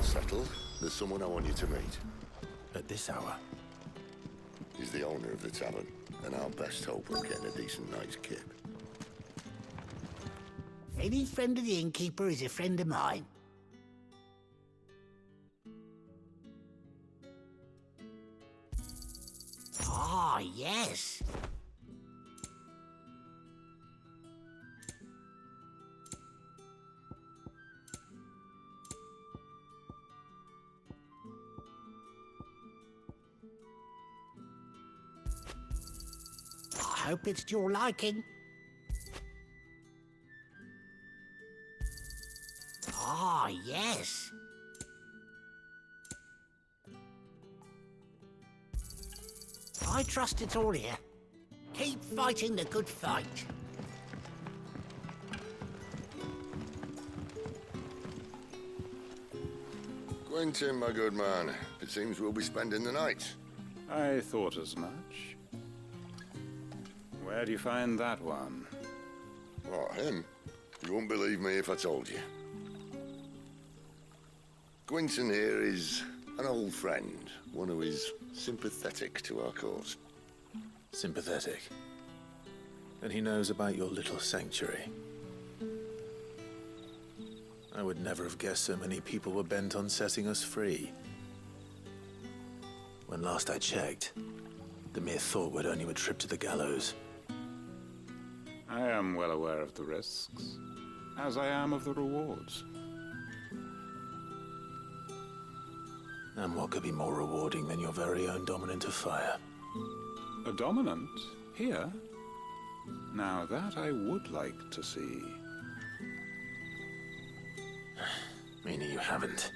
Settled. There's someone I want you to meet. At this hour? He's the owner of the tavern, and our best hope of getting a decent night's kip. Any friend of the innkeeper is a friend of mine. Ah, yes. I hope it's to your liking. Ah, yes. I trust it's all here. Keep fighting the good fight. Quentin, my good man. It seems we'll be spending the night. I thought as much. Where do you find that one? What, him? You wouldn't believe me if I told you. Quentin here is an old friend, one who is sympathetic to our cause. Sympathetic. And he knows about your little sanctuary. I would never have guessed so many people were bent on setting us free. When last I checked, the mere thought would earn you a trip to the gallows. I am well aware of the risks, as I am of the rewards. And what could be more rewarding than your very own dominant of fire? A dominant? Here? Now that I would like to see. Meaning you haven't?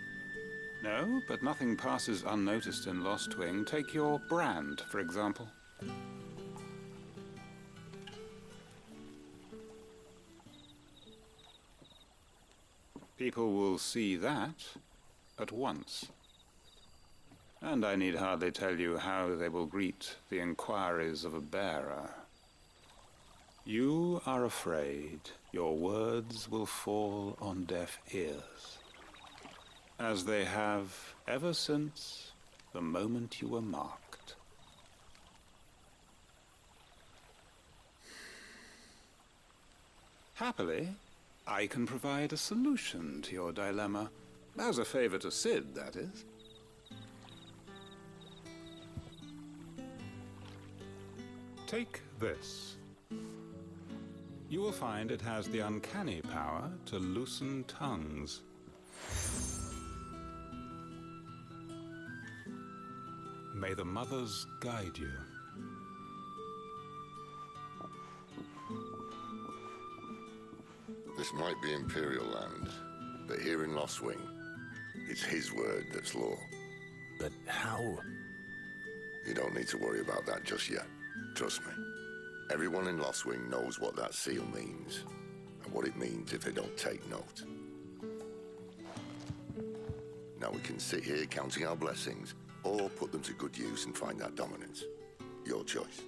No, but nothing passes unnoticed in Lost Wing. Take your brand, for example. People will see that at once. And I need hardly tell you how they will greet the inquiries of a bearer. You are afraid your words will fall on deaf ears, as they have ever since the moment you were marked. Happily, I can provide a solution to your dilemma, as a favor to Sid, that is. Take this. You will find it has the uncanny power to loosen tongues. May the mothers guide you. This might be Imperial land, but here in Lost Wing, it's his word that's law. But how? You don't need to worry about that just yet. Trust me. Everyone in Lost Wing knows what that seal means, and what it means if they don't take note. Now we can sit here counting our blessings, or put them to good use and find that dominance. Your choice.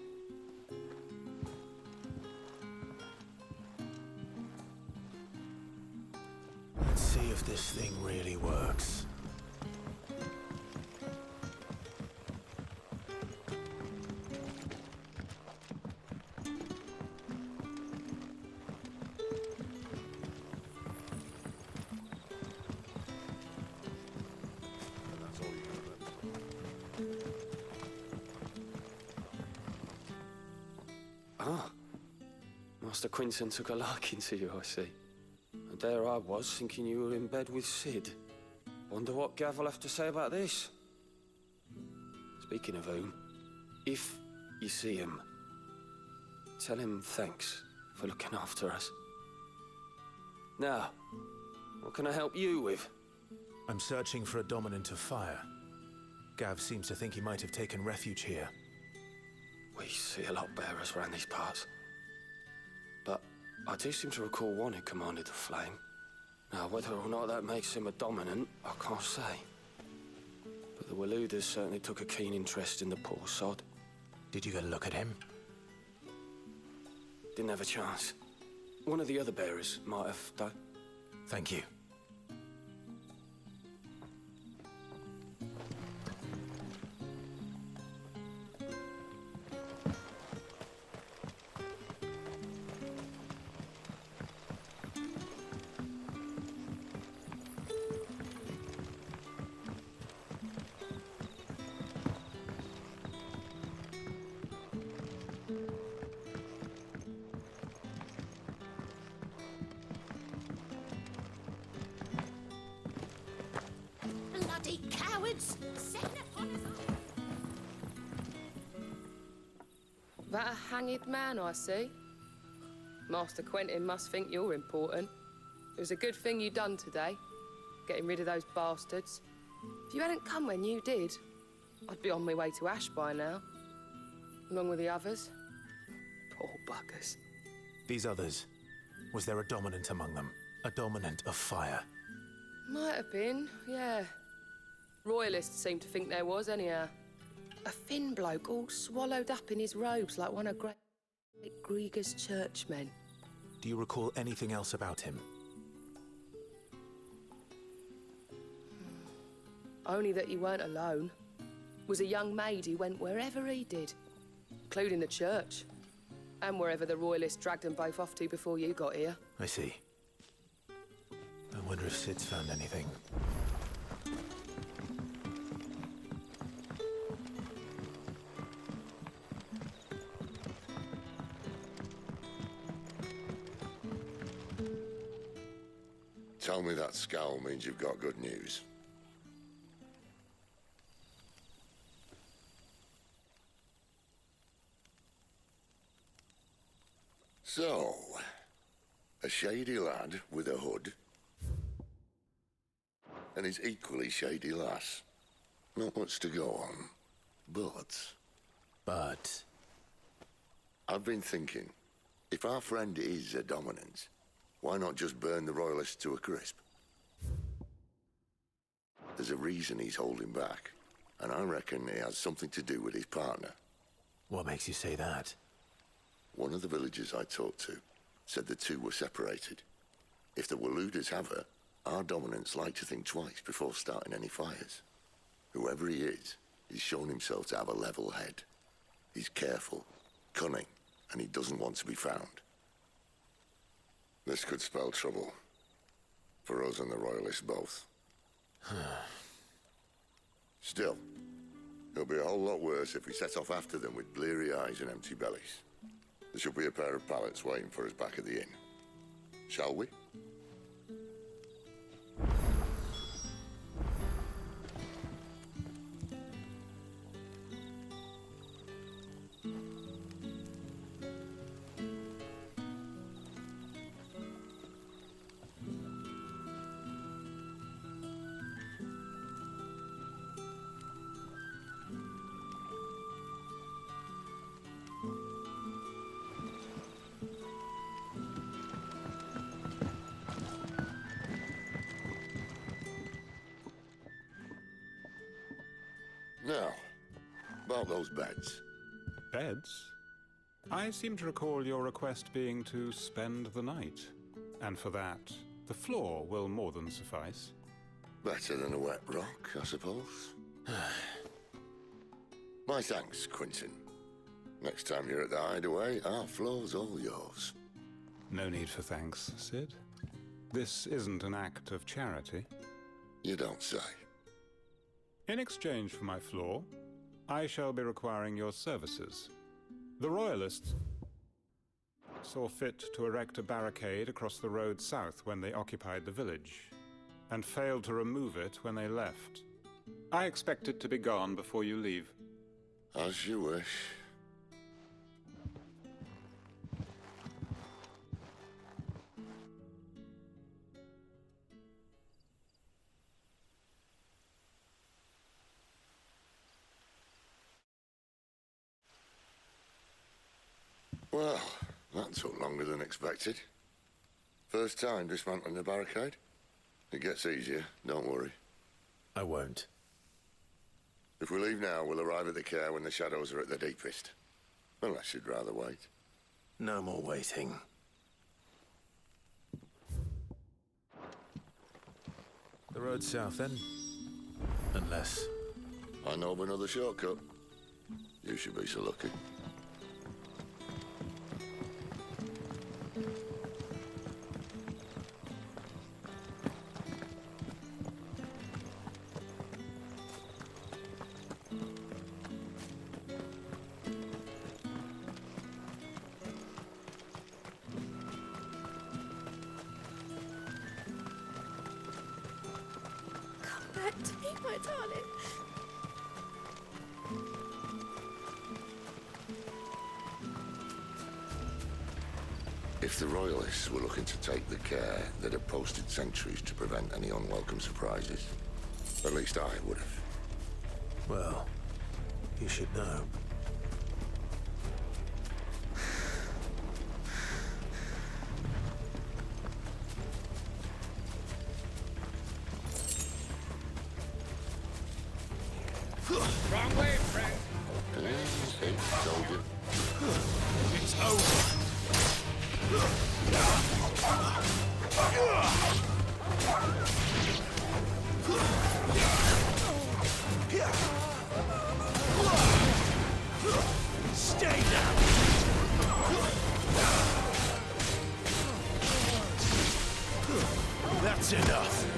Let's see if this thing really works. Ah, Master Quinton took a liking to you, I see. And there I was, thinking you were in bed with Sid. Wonder what Gav will have to say about this. Speaking of whom, if you see him, tell him thanks for looking after us. Now, what can I help you with? I'm searching for a dominant of fire. Gav seems to think he might have taken refuge here. We see a lot of bearers around these parts. But I do seem to recall one who commanded the flame. Now, whether or not that makes him a dominant, I can't say. But the Waluders certainly took a keen interest in the poor sod. Did you get a look at him? Didn't have a chance. One of the other bearers might have done. Thank you. That a hanged man, I see. Master Quentin must think you're important. It was a good thing you done today, getting rid of those bastards. If you hadn't come when you did, I'd be on my way to Ash by now, along with the others. Poor buggers. These others, was there a dominant among them? A dominant of fire? Might have been, yeah. Royalists seem to think there was, anyhow. A thin bloke all swallowed up in his robes like one of Great Grieger's churchmen. Do you recall anything else about him? Only that he weren't alone. Was a young maid who went wherever he did, including the church, and wherever the Royalists dragged them both off to before you got here. I see. I wonder if Sid's found anything. Tell me that scowl means you've got good news. So, a shady lad with a hood, and his equally shady lass. Not much to go on, but... I've been thinking, if our friend is a dominant, why not just burn the Royalists to a crisp? There's a reason he's holding back, and I reckon it has something to do with his partner. What makes you say that? One of the villagers I talked to said the two were separated. If the Waluders have her, our dominants like to think twice before starting any fires. Whoever he is, he's shown himself to have a level head. He's careful, cunning, and he doesn't want to be found. This could spell trouble. For us and the Royalists both. Still, it'll be a whole lot worse if we set off after them with bleary eyes and empty bellies. There should be a pair of pallets waiting for us back at the inn. Shall we? Now, about those beds. Beds? I seem to recall your request being to spend the night. And for that, the floor will more than suffice. Better than a wet rock, I suppose. My thanks, Quentin. Next time you're at the hideaway, our floor's all yours. No need for thanks, Sid. This isn't an act of charity. You don't say. In exchange for my floor, I shall be requiring your services. The Royalists saw fit to erect a barricade across the road south when they occupied the village, and failed to remove it when they left. I expect it to be gone before you leave. As you wish. Well, that took longer than expected. First time dismantling a barricade? It gets easier, don't worry. I won't. If we leave now, we'll arrive at the care when the shadows are at their deepest. Unless you'd rather wait. No more waiting. The road south, then? Unless... I know of another shortcut. You should be so lucky. Back to me, my darling. If the Royalists were looking to take the care, they'd have posted sentries to prevent any unwelcome surprises. At least I would have. Well, you should know. Wrong way, friend. See, told you. It's over. Stay down. That's enough.